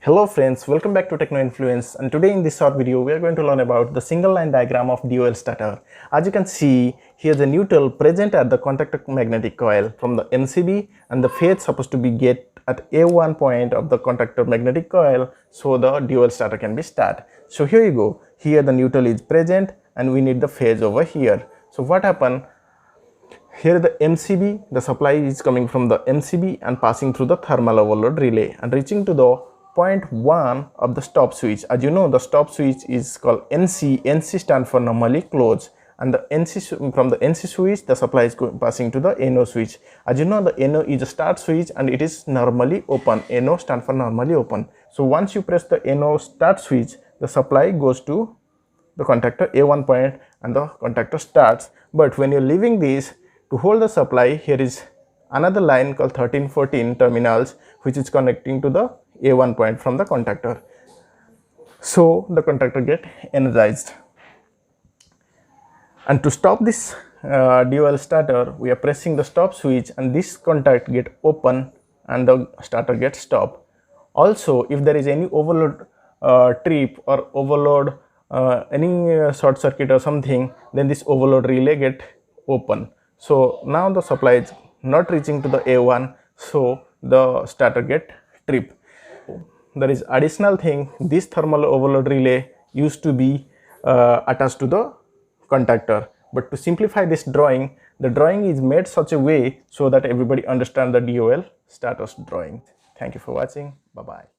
Hello friends, welcome back to Techno Influence, and today in this short video we are going to learn about the single line diagram of DOL starter. As you can see, here the neutral present at the contactor magnetic coil from the MCB, and the phase supposed to be get at A1 point of the contactor magnetic coil, so the DOL starter can be start. So here you go, here the neutral is present and we need the phase over here. So what happened? Here the MCB, the supply is coming from the MCB and passing through the thermal overload relay and reaching to the point 1 of the stop switch. As you know, the stop switch is called NC. NC stands for normally close, and the NC, from the NC switch the supply is passing to the NO switch. As you know, the NO is a start switch and it is normally open. NO stands for normally open. So once you press the NO start switch, the supply goes to the contactor A1 point and the contactor starts. But when you're leaving this, to hold the supply, here is another line called 13-14 terminals which is connecting to the A1 point from the contactor. So the contactor get energized. And to stop this DOL starter, we are pressing the stop switch and this contact get open and the starter gets stopped. Also, if there is any overload trip or overload any short circuit or something, then this overload relay get open. So now the supply is not reaching to the A1, so the starter get trip. There is additional thing, this thermal overload relay used to be attached to the contactor, but to simplify this drawing, the drawing is made such a way so that everybody understand the DOL status drawing. Thank you for watching. Bye bye.